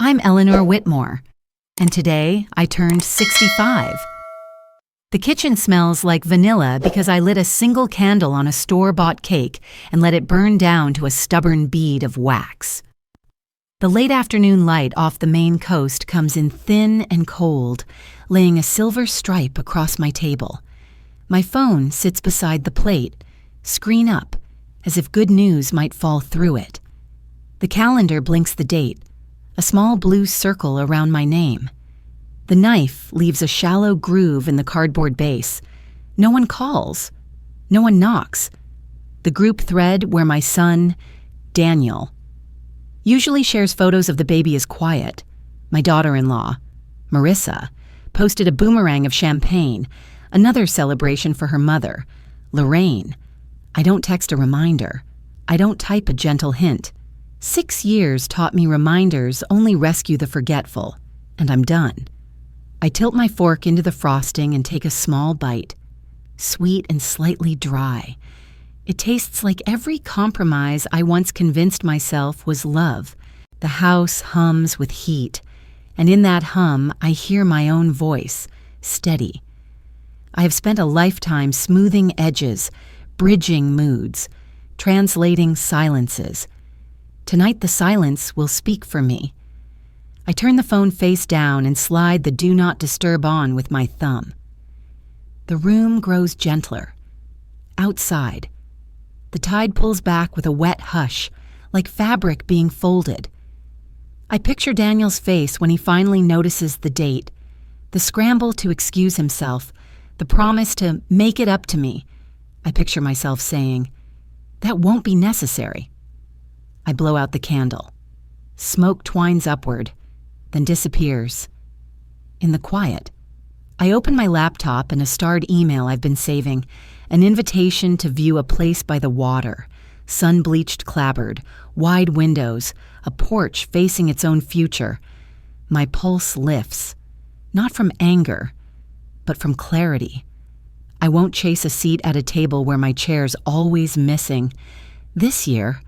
I'm Eleanor Whitmore, and today I turned 65. The kitchen smells like vanilla because I lit a single candle on a store-bought cake and let it burn down to a stubborn bead of wax. The late afternoon light off the Maine coast comes in thin and cold, laying a silver stripe across my table. My phone sits beside the plate, screen up, as if good news might fall through it. The calendar blinks the date, a small blue circle around my name. The knife leaves a shallow groove in the cardboard base. No one calls. No one knocks. The group thread where my son, Daniel, usually shares photos of the baby is quiet. My daughter-in-law, Marissa, posted a boomerang of champagne, another celebration for her mother, Lorraine. I don't text a reminder. I don't type a gentle hint. 6 years taught me reminders only rescue the forgetful, and I'm done. I tilt my fork into the frosting and take a small bite. Sweet and slightly dry. It tastes like every compromise I once convinced myself was love. The house hums with heat, and in that hum I hear my own voice, steady. I have spent a lifetime smoothing edges, bridging moods, translating silences. Tonight the silence will speak for me. I turn the phone face down and slide the do not disturb on with my thumb. The room grows gentler. Outside, the tide pulls back with a wet hush, like fabric being folded. I picture Daniel's face when he finally notices the date, the scramble to excuse himself, the promise to make it up to me. I picture myself saying, "That won't be necessary." I blow out the candle. Smoke twines upward, then disappears. In the quiet, I open my laptop and a starred email I've been saving, an invitation to view a place by the water, sun-bleached clapboard, wide windows, a porch facing its own future. My pulse lifts, not from anger, but from clarity. I won't chase a seat at a table where my chair's always missing. This year,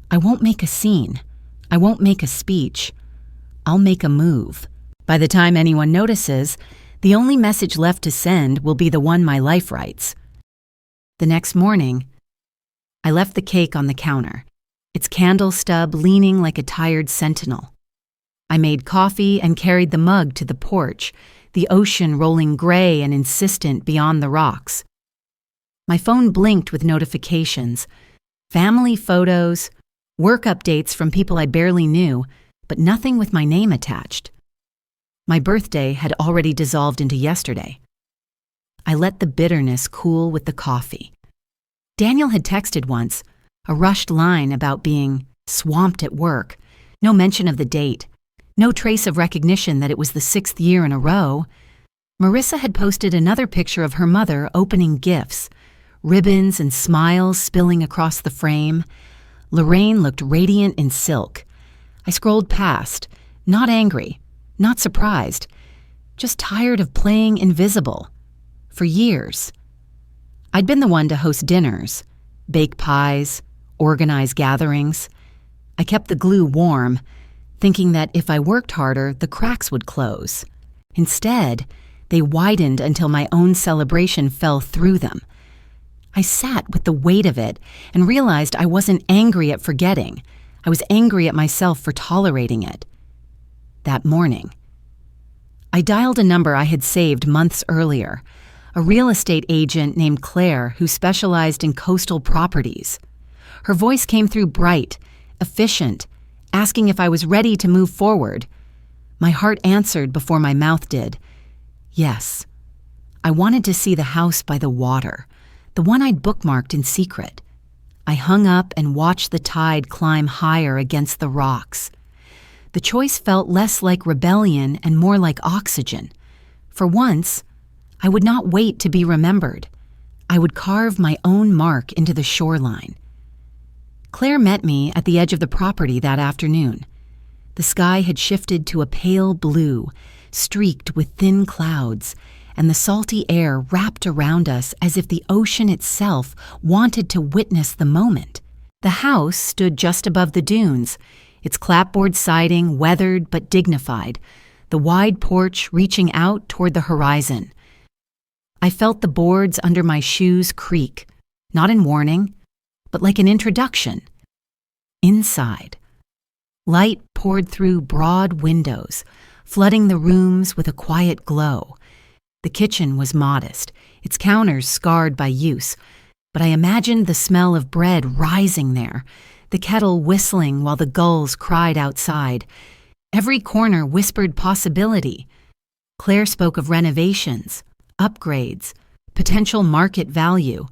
I won't make a scene. I won't make a speech. I'll make a move. By the time anyone notices, the only message left to send will be the one my life writes. The next morning, I left the cake on the counter, its candle stub leaning like a tired sentinel. I made coffee and carried the mug to the porch, the ocean rolling gray and insistent beyond the rocks. My phone blinked with notifications, family photos, work updates from people I barely knew, but nothing with my name attached. My birthday had already dissolved into yesterday. I let the bitterness cool with the coffee. Daniel had texted once, a rushed line about being swamped at work, no mention of the date, no trace of recognition that it was the 6th year in a row. Marissa had posted another picture of her mother opening gifts, ribbons and smiles spilling across the frame. Lorraine looked radiant in silk. I scrolled past, not angry, not surprised, just tired of playing invisible. For years, I'd been the one to host dinners, bake pies, organize gatherings. I kept the glue warm, thinking that if I worked harder, the cracks would close. Instead, they widened until my own celebration fell through them. I sat with the weight of it and realized I wasn't angry at forgetting. I was angry at myself for tolerating it. That morning, I dialed a number I had saved months earlier, a real estate agent named Claire who specialized in coastal properties. Her voice came through bright, efficient, asking if I was ready to move forward. My heart answered before my mouth did. Yes, I wanted to see the house by the water, the one I'd bookmarked in secret. I hung up and watched the tide climb higher against the rocks. The choice felt less like rebellion and more like oxygen. For once, I would not wait to be remembered. I would carve my own mark into the shoreline. Claire met me at the edge of the property that afternoon. The sky had shifted to a pale blue, streaked with thin clouds, and the salty air wrapped around us as if the ocean itself wanted to witness the moment. The house stood just above the dunes, its clapboard siding weathered but dignified, the wide porch reaching out toward the horizon. I felt the boards under my shoes creak, not in warning, but like an introduction. Inside, light poured through broad windows, flooding the rooms with a quiet glow. The kitchen was modest, its counters scarred by use, but I imagined the smell of bread rising there, the kettle whistling while the gulls cried outside. Every corner whispered possibility. Claire spoke of renovations, upgrades, potential market value,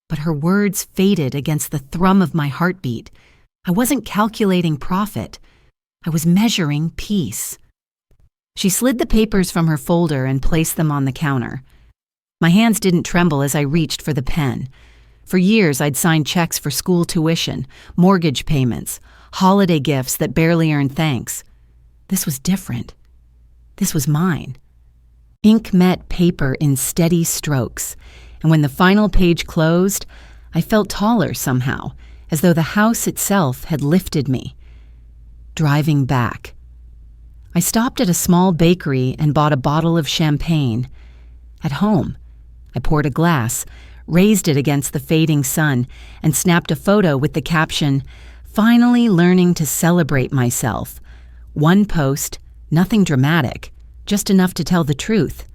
but her words faded against the thrum of my heartbeat. I wasn't calculating profit. I was measuring peace. She slid the papers from her folder and placed them on the counter. My hands didn't tremble as I reached for the pen. For years, I'd signed checks for school tuition, mortgage payments, holiday gifts that barely earned thanks. This was different. This was mine. Ink met paper in steady strokes, and when the final page closed, I felt taller somehow, as though the house itself had lifted me. Driving back, I stopped at a small bakery and bought a bottle of champagne. At home, I poured a glass, raised it against the fading sun, and snapped a photo with the caption, "Finally learning to celebrate myself." One post, nothing dramatic, just enough to tell the truth.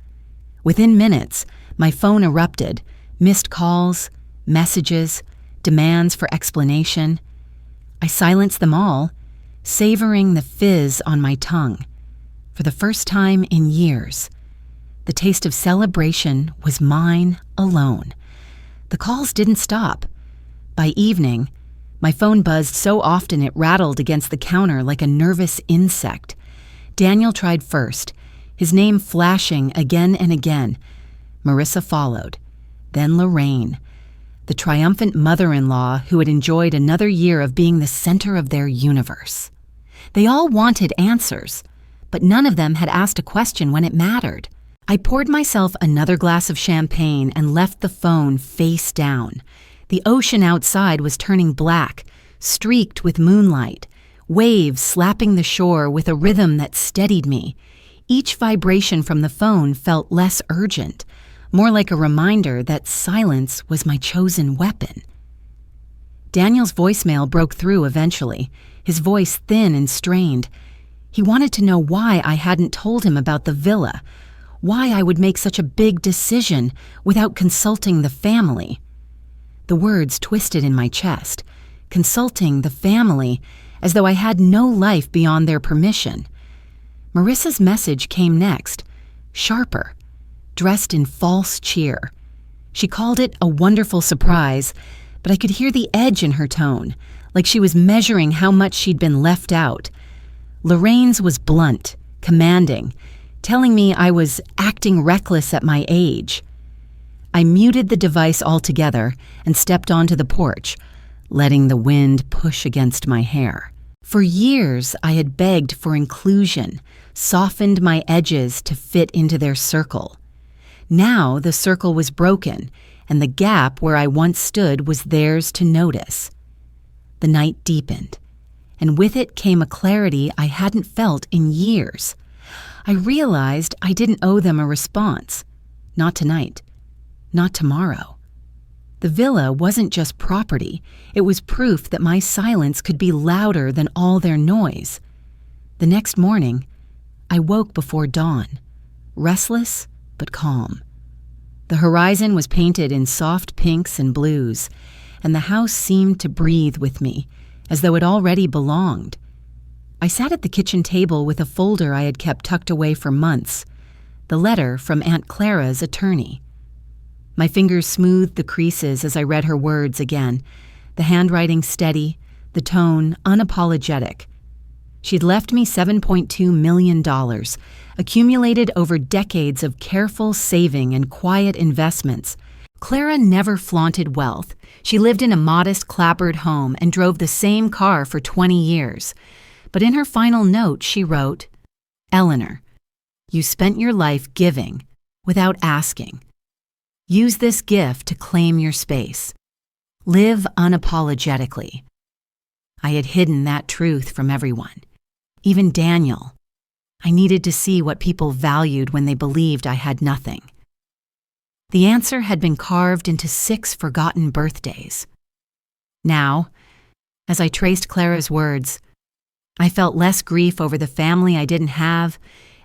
Within minutes, my phone erupted, missed calls, messages, demands for explanation. I silenced them all, savoring the fizz on my tongue. For the first time in years, the taste of celebration was mine alone. The calls didn't stop. By evening, my phone buzzed so often it rattled against the counter like a nervous insect. Daniel tried first, his name flashing again and again. Marissa followed, then Lorraine, the triumphant mother-in-law who had enjoyed another year of being the center of their universe. They all wanted answers, but none of them had asked a question when it mattered. I poured myself another glass of champagne and left the phone face down. The ocean outside was turning black, streaked with moonlight, waves slapping the shore with a rhythm that steadied me. Each vibration from the phone felt less urgent, more like a reminder that silence was my chosen weapon. Daniel's voicemail broke through eventually, his voice thin and strained. He wanted to know why I hadn't told him about the villa, why I would make such a big decision without consulting the family. The words twisted in my chest, consulting the family, as though I had no life beyond their permission. Marissa's message came next, sharper, dressed in false cheer. She called it a wonderful surprise, but I could hear the edge in her tone, like she was measuring how much she'd been left out. Lorraine's was blunt, commanding, telling me I was acting reckless at my age. I muted the device altogether and stepped onto the porch, letting the wind push against my hair. For years, I had begged for inclusion, softened my edges to fit into their circle. Now the circle was broken, and the gap where I once stood was theirs to notice. The night deepened, and with it came a clarity I hadn't felt in years. I realized I didn't owe them a response. Not tonight. Not tomorrow. The villa wasn't just property. It was proof that my silence could be louder than all their noise. The next morning, I woke before dawn, restless but calm. The horizon was painted in soft pinks and blues, and the house seemed to breathe with me, as though it already belonged. I sat at the kitchen table with a folder I had kept tucked away for months, the letter from Aunt Clara's attorney. My fingers smoothed the creases as I read her words again, the handwriting steady, the tone unapologetic. She'd left me $7.2 million, accumulated over decades of careful saving and quiet investments. Clara never flaunted wealth. She lived in a modest clapboard home and drove the same car for 20 years. But in her final note, she wrote, "Eleanor, you spent your life giving without asking. Use this gift to claim your space. Live unapologetically." I had hidden that truth from everyone, even Daniel. I needed to see what people valued when they believed I had nothing. The answer had been carved into 6 forgotten birthdays. Now, as I traced Clara's words, I felt less grief over the family I didn't have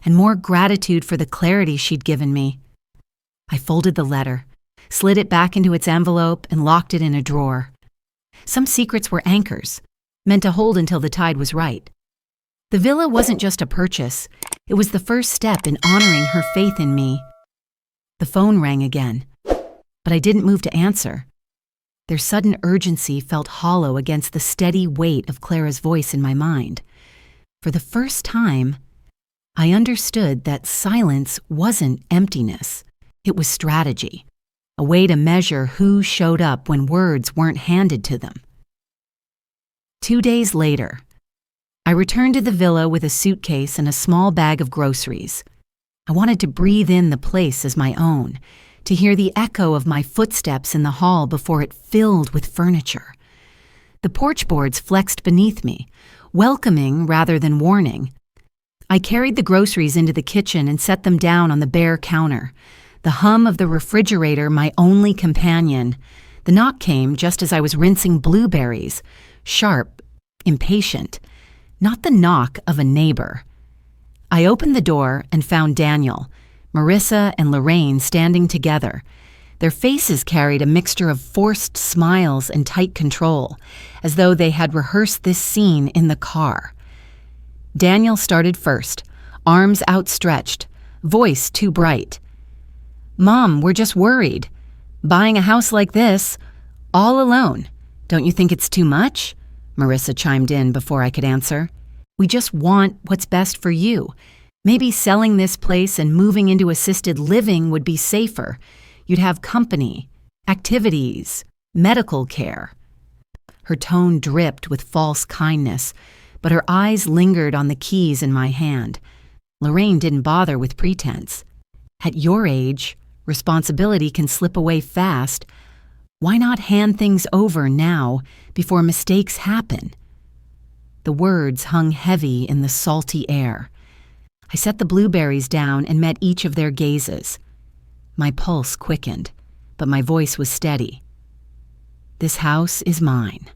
and more gratitude for the clarity she'd given me. I folded the letter, slid it back into its envelope, and locked it in a drawer. Some secrets were anchors, meant to hold until the tide was right. The villa wasn't just a purchase, it was the first step in honoring her faith in me. The phone rang again, but I didn't move to answer. Their sudden urgency felt hollow against the steady weight of Clara's voice in my mind. For the first time, I understood that silence wasn't emptiness. It was strategy, a way to measure who showed up when words weren't handed to them. 2 days later, I returned to the villa with a suitcase and a small bag of groceries. I wanted to breathe in the place as my own, to hear the echo of my footsteps in the hall before it filled with furniture. The porch boards flexed beneath me, welcoming rather than warning. I carried the groceries into the kitchen and set them down on the bare counter, the hum of the refrigerator my only companion. The knock came just as I was rinsing blueberries, sharp, impatient, not the knock of a neighbor. I opened the door and found Daniel, Marissa, and Lorraine standing together. Their faces carried a mixture of forced smiles and tight control, as though they had rehearsed this scene in the car. Daniel started first, arms outstretched, voice too bright. "Mom, we're just worried. Buying a house like this, all alone. Don't you think it's too much?" Marissa chimed in before I could answer. "We just want what's best for you. Maybe selling this place and moving into assisted living would be safer. You'd have company, activities, medical care." Her tone dripped with false kindness, but her eyes lingered on the keys in my hand. Lorraine didn't bother with pretense. "At your age, responsibility can slip away fast. Why not hand things over now before mistakes happen?" The words hung heavy in the salty air. I set the blueberries down and met each of their gazes. My pulse quickened, but my voice was steady. "This house is mine.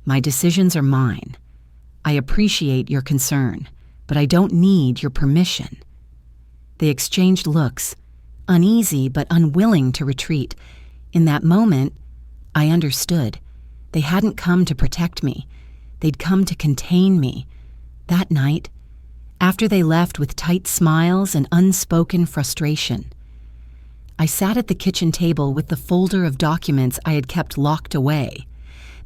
My decisions are mine. I appreciate your concern, but I don't need your permission." They exchanged looks, uneasy but unwilling to retreat. In that moment, I understood. They hadn't come to protect me. They'd come to contain me. That night, after they left with tight smiles and unspoken frustration, I sat at the kitchen table with the folder of documents I had kept locked away.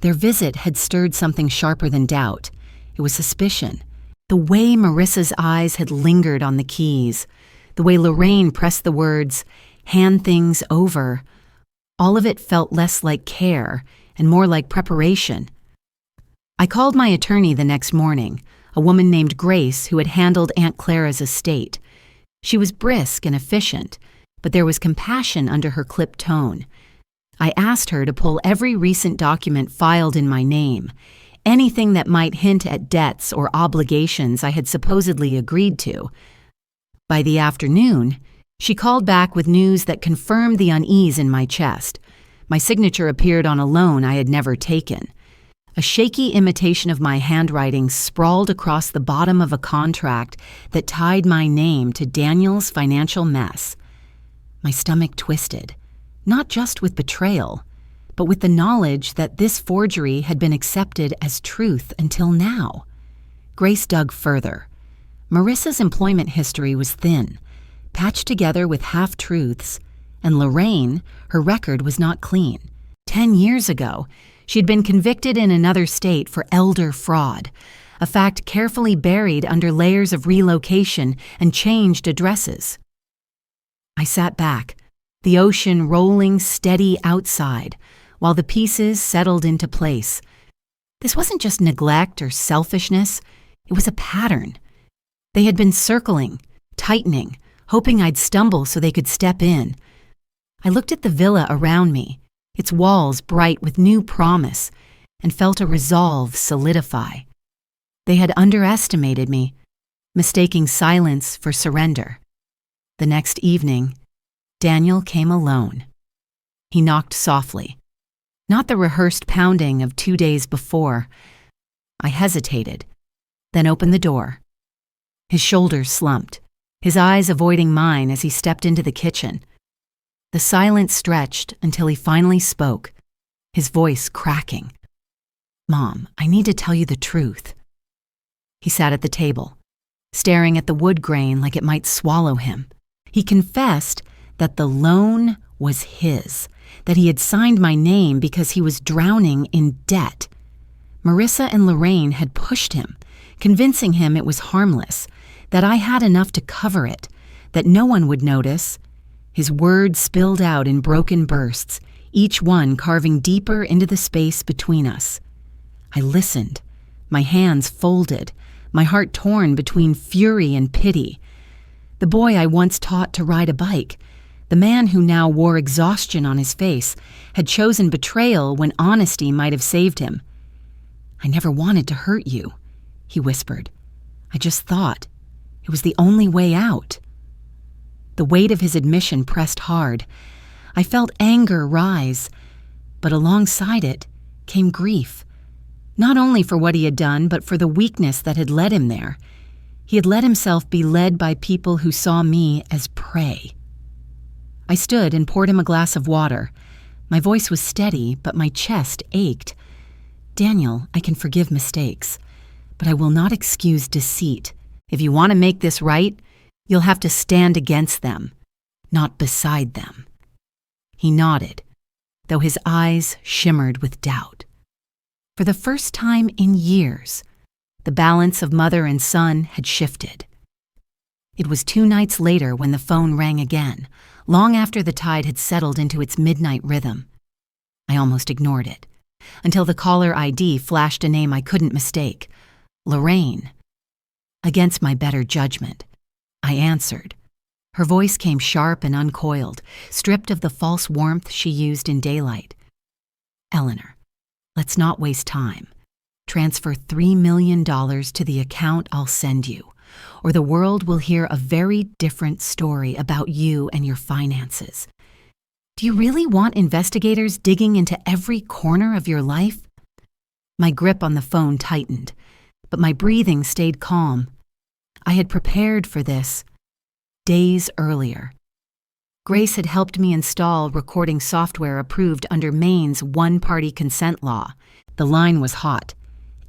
Their visit had stirred something sharper than doubt. It was suspicion. The way Marissa's eyes had lingered on the keys, the way Lorraine pressed the words, "hand things over," all of it felt less like care and more like preparation. I called my attorney the next morning, a woman named Grace who had handled Aunt Clara's estate. She was brisk and efficient, but there was compassion under her clipped tone. I asked her to pull every recent document filed in my name, anything that might hint at debts or obligations I had supposedly agreed to. By the afternoon, she called back with news that confirmed the unease in my chest. My signature appeared on a loan I had never taken. A shaky imitation of my handwriting sprawled across the bottom of a contract that tied my name to Daniel's financial mess. My stomach twisted, not just with betrayal, but with the knowledge that this forgery had been accepted as truth until now. Grace dug further. Marissa's employment history was thin, patched together with half-truths, and Lorraine, her record was not clean. 10 years ago, she'd been convicted in another state for elder fraud, a fact carefully buried under layers of relocation and changed addresses. I sat back, the ocean rolling steady outside, while the pieces settled into place. This wasn't just neglect or selfishness, it was a pattern. They had been circling, tightening, hoping I'd stumble so they could step in. I looked at the villa around me, its walls bright with new promise, and felt a resolve solidify. They had underestimated me, mistaking silence for surrender. The next evening, Daniel came alone. He knocked softly, not the rehearsed pounding of 2 days before. I hesitated, then opened the door. His shoulders slumped, his eyes avoiding mine as he stepped into the kitchen. The silence stretched until he finally spoke, his voice cracking. "Mom, I need to tell you the truth." He sat at the table, staring at the wood grain like it might swallow him. He confessed that the loan was his, that he had signed my name because he was drowning in debt. Marissa and Lorraine had pushed him, convincing him it was harmless, that I had enough to cover it, that no one would notice. His words spilled out in broken bursts, each one carving deeper into the space between us. I listened, my hands folded, my heart torn between fury and pity. The boy I once taught to ride a bike, the man who now wore exhaustion on his face, had chosen betrayal when honesty might have saved him. "I never wanted to hurt you," he whispered. "I just thought it was the only way out." The weight of his admission pressed hard. I felt anger rise, but alongside it came grief. Not only for what he had done, but for the weakness that had led him there. He had let himself be led by people who saw me as prey. I stood and poured him a glass of water. My voice was steady, but my chest ached. "Daniel, I can forgive mistakes, but I will not excuse deceit. If you want to make this right, you'll have to stand against them, not beside them." He nodded, though his eyes shimmered with doubt. For the first time in years, the balance of mother and son had shifted. It was 2 nights later when the phone rang again, long after the tide had settled into its midnight rhythm. I almost ignored it, until the caller ID flashed a name I couldn't mistake, Lorraine. Against my better judgment, I answered. Her voice came sharp and uncoiled, stripped of the false warmth she used in daylight. "Eleanor, let's not waste time. Transfer $3 million to the account I'll send you, or the world will hear a very different story about you and your finances. Do you really want investigators digging into every corner of your life?" My grip on the phone tightened, but my breathing stayed calm. I had prepared for this days earlier. Grace had helped me install recording software approved under Maine's one-party consent law. The line was hot.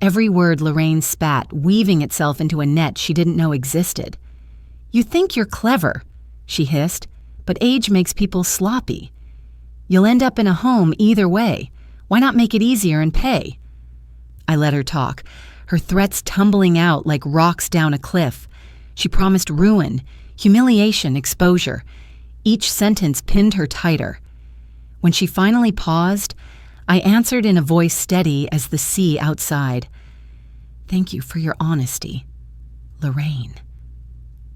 Every word Lorraine spat, weaving itself into a net she didn't know existed. "You think you're clever," she hissed, "but age makes people sloppy. You'll end up in a home either way. Why not make it easier and pay?" I let her talk, her threats tumbling out like rocks down a cliff. She promised ruin, humiliation, exposure. Each sentence pinned her tighter. When she finally paused, I answered in a voice steady as the sea outside. "Thank you for your honesty, Lorraine.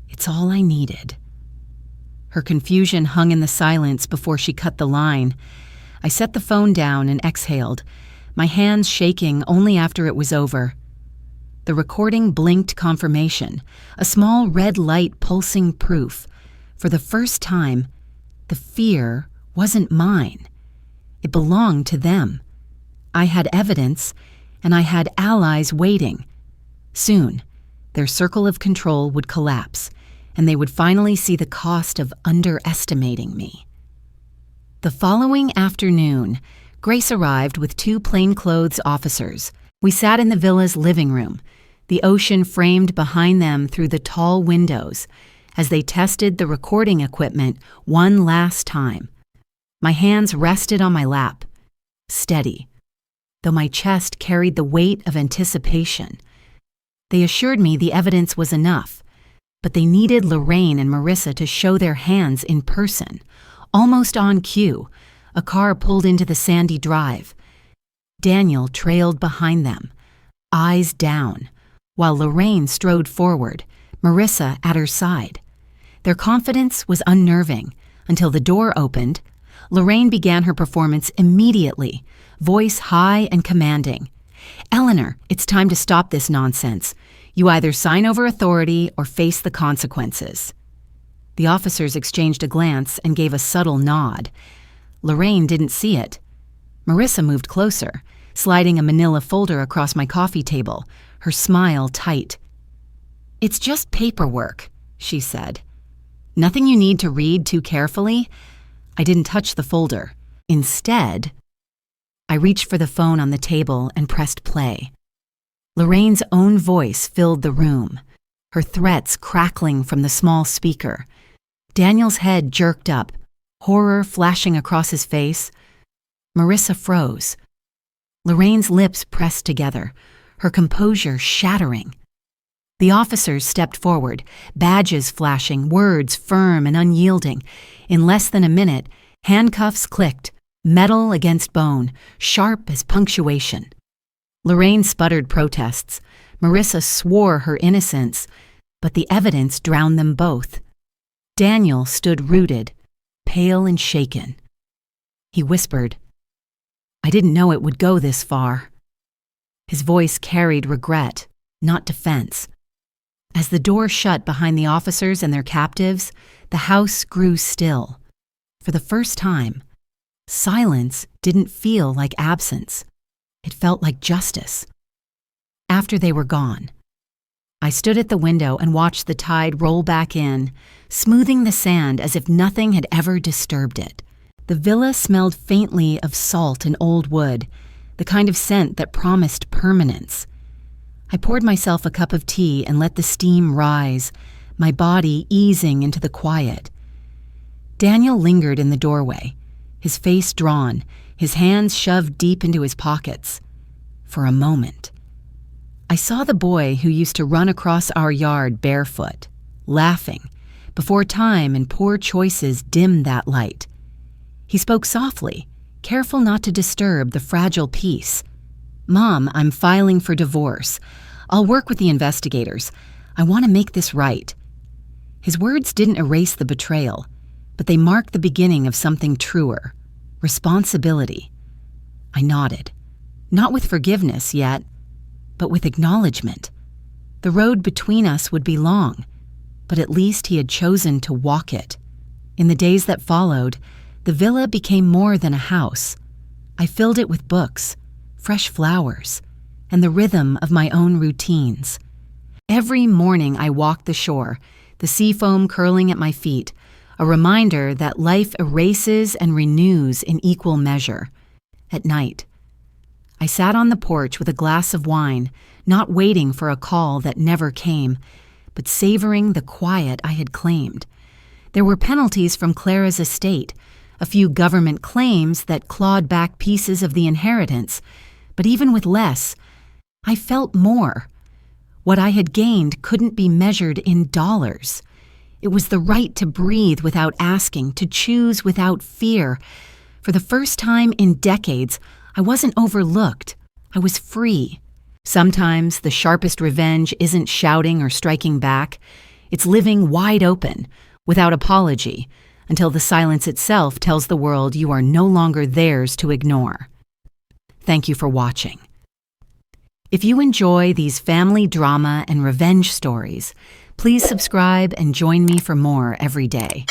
It's all I needed." Her confusion hung in the silence before she cut the line. I set the phone down and exhaled, my hands shaking only after it was over. The recording blinked confirmation, a small red light pulsing proof. For the first time, the fear wasn't mine. It belonged to them. I had evidence, and I had allies waiting. Soon, their circle of control would collapse, and they would finally see the cost of underestimating me. The following afternoon, Grace arrived with 2 plainclothes officers. We sat in the villa's living room, the ocean framed behind them through the tall windows, as they tested the recording equipment one last time. My hands rested on my lap, steady, though my chest carried the weight of anticipation. They assured me the evidence was enough, but they needed Lorraine and Marissa to show their hands in person. Almost on cue, a car pulled into the sandy drive. Daniel trailed behind them, eyes down, while Lorraine strode forward, Marissa at her side. Their confidence was unnerving until the door opened, Lorraine began her performance immediately, voice high and commanding. "Eleanor, it's time to stop this nonsense. You either sign over authority or face the consequences." The officers exchanged a glance and gave a subtle nod. Lorraine didn't see it. Marissa moved closer, sliding a manila folder across my coffee table, her smile tight. "It's just paperwork," she said. "Nothing you need to read too carefully." I didn't touch the folder. Instead, I reached for the phone on the table and pressed play. Lorraine's own voice filled the room, her threats crackling from the small speaker. Daniel's head jerked up, horror flashing across his face. Marissa froze. Lorraine's lips pressed together, her composure shattering. The officers stepped forward, badges flashing, words firm and unyielding. In less than a minute, handcuffs clicked, metal against bone, sharp as punctuation. Lorraine sputtered protests. Marissa swore her innocence, but the evidence drowned them both. Daniel stood rooted, pale and shaken. He whispered, "I didn't know it would go this far." His voice carried regret, not defense. As the door shut behind the officers and their captives, the house grew still. For the first time, silence didn't feel like absence. It felt like justice. After they were gone, I stood at the window and watched the tide roll back in, smoothing the sand as if nothing had ever disturbed it. The villa smelled faintly of salt and old wood, the kind of scent that promised permanence. I poured myself a cup of tea and let the steam rise, my body easing into the quiet. Daniel lingered in the doorway, his face drawn, his hands shoved deep into his pockets. For a moment, I saw the boy who used to run across our yard barefoot, laughing, before time and poor choices dimmed that light. He spoke softly, careful not to disturb the fragile peace. "Mom, I'm filing for divorce. I'll work with the investigators. I want to make this right." His words didn't erase the betrayal, but they marked the beginning of something truer, responsibility. I nodded, not with forgiveness yet, but with acknowledgement. The road between us would be long, but at least he had chosen to walk it. In the days that followed, the villa became more than a house. I filled it with books, fresh flowers, and the rhythm of my own routines. Every morning I walked the shore, the sea foam curling at my feet, a reminder that life erases and renews in equal measure. At night, I sat on the porch with a glass of wine, not waiting for a call that never came, but savoring the quiet I had claimed. There were penalties from Clara's estate, a few government claims that clawed back pieces of the inheritance, but even with less, I felt more. What I had gained couldn't be measured in dollars. It was the right to breathe without asking, to choose without fear. For the first time in decades, I wasn't overlooked. I was free. Sometimes the sharpest revenge isn't shouting or striking back. It's living wide open, without apology, until the silence itself tells the world you are no longer theirs to ignore. Thank you for watching. If you enjoy these family drama and revenge stories, please subscribe and join me for more every day.